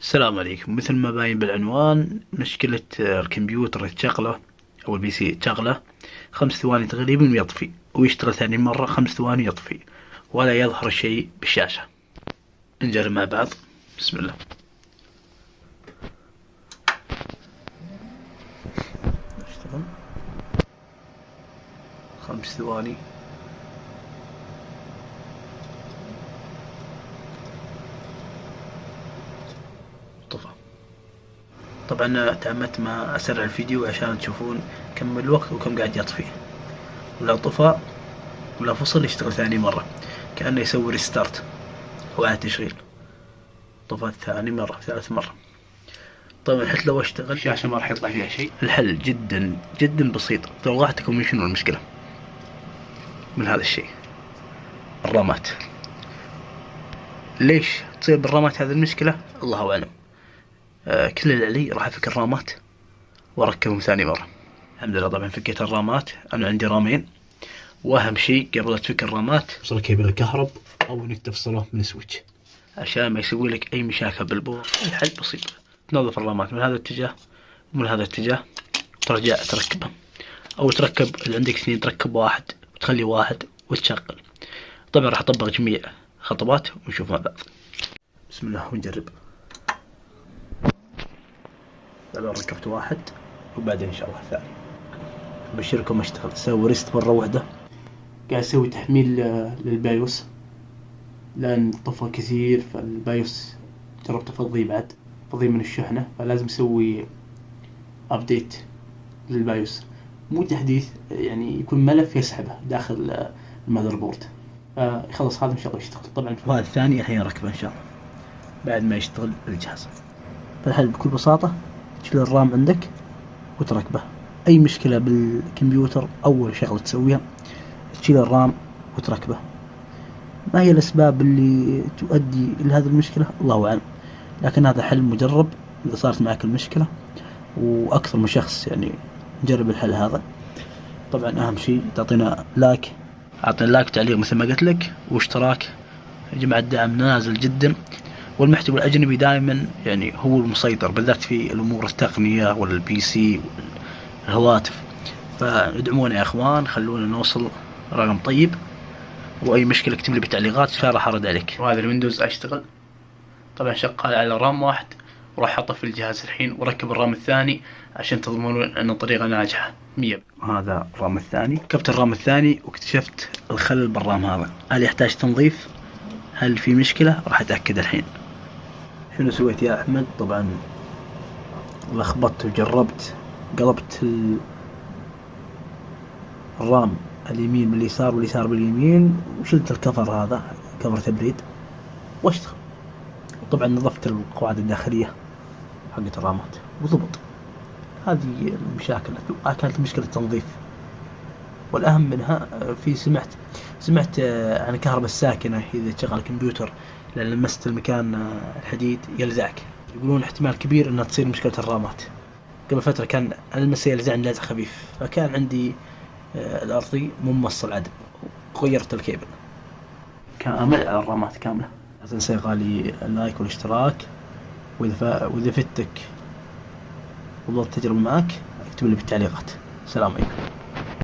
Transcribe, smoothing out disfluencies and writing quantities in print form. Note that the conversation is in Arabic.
السلام عليكم. مثل ما باين بالعنوان، مشكلة الكمبيوتر تشغله أو البي سي تشغله 5 ثواني تقريبا ويطفي، ويشتغل ثاني مرة 5 ثواني يطفي، ولا يظهر شيء بالشاشة. نجرب مع بعض. بسم الله. اشتغل 5 ثواني. طفى. طبعا تعمدت ما أسرع الفيديو عشان تشوفون كم الوقت وكم قاعد يطفي. ولا طفى ولا فصل يشتغل ثاني مرة، كأنه يسوي ريستارت أو إعادة تشغيل. طفى ثاني مرة، ثالث مرة. طبعا حتى لو اشتغل الشاشة ما راح يطلع فيها شيء. الحل جدا جدا بسيط، توقعتكم من شنو المشكلة؟ من هذا الشيء، الرامات. ليش تصير بالرامات هذه المشكلة؟ الله أعلم. كل اللي علي راح أفك الرامات وأركبهم ثاني مرة. الحمد لله. طبعا فكيت الرامات، أنا عندي رامين، وأهم شيء قبل لا تفك الرامات تفصل كيبل الكهرب أو إنك تفصله من سويتش عشان ما يسوي لك أي مشاكل بالبور. الحل بسيط، تنظف الرامات من هذا الاتجاه ومن هذا الاتجاه، ترجع تركبهم، أو تركب اللي عندك اثنين تركب واحد وتخلي واحد وتشغل. طبعا راح أطبق جميع خطوات ونشوف مع بعض. بسم الله ونجرب. طبعا ركبت واحد وبعدين إن شاء الله الثاني. أبشركم أشتغل. أسوي ريست مرة واحدة. قاعد أسوي تحميل للبايوس لأن طفى كثير، فالبايوس جربت أفضيه بعد، أفضيه من الشحنة، فلازم أسوي أبديت للبايوس، مو تحديث، يعني يكون ملف يسحبه داخل المذر بورد. يخلص هذا إن شاء الله يشتغل. طبعا وهذا الثاني الحين ركبه إن شاء الله بعد ما يشتغل الجهاز. فالحل بكل بساطة تشيل الرام عندك وتركبه. أي مشكلة بالكمبيوتر أول شغلة تسويها تشيل الرام وتركبه. ما هي الأسباب اللي تؤدي إلى هذه المشكلة؟ الله أعلم، لكن هذا حل مجرب إذا صارت معك المشكلة، وأكثر من شخص يعني جرب الحل هذا. طبعا أهم شيء تعطينا لايك، أعطينا لايك تعليق مثل ما قلت لك، واشتراك. يا جماعة الدعم نازل جدا، والمحتوى الأجنبي دائما يعني هو المسيطر، بالذات في الأمور التقنية والبي سي والهواتف. فادعمونا يا أخوان، خلونا نوصل رقم طيب، وأي مشكلة اكتب لي بالتعليقات عشان راح أرد عليك. وهذا الويندوز أشتغل. طبعا شغال على رام واحد، وراح أحطه في الجهاز الحين وأركب الرام الثاني عشان تضمنون أن الطريقة ناجحة 100. وهذا الرام الثاني. ركبت الرام الثاني واكتشفت الخلل بالرام هذا. هل يحتاج تنظيف؟ هل في مشكلة؟ راح أتأكد الحين. شنو سويت يا أحمد؟ طبعا لخبطت وجربت، قلبت الرام اليمين باليسار واليسار باليمين، وشلت الكفر هذا، كفر تبريد، واشتغل. طبعا نظفت القواعد الداخلية حقت الرامات وضبط. هذه المشاكل كانت مشكلة تنظيف. والأهم منها في سمعت عن الكهرباء الساكنة إذا تشغل الكمبيوتر لأن لمست المكان الحديد يلزعك. يقولون احتمال كبير أنها تصير مشكلة الرامات. قبل فترة كان المسي يلزعني لزع خفيف، فكان عندي الأرضي مو موصل عدل، وغيرت الكيبل كامل على الرامات كاملة. لا تنسى يا غالي اللايك والاشتراك، وإذا فتك وضلت تجربة معك اكتب لي بالتعليقات. السلام عليكم.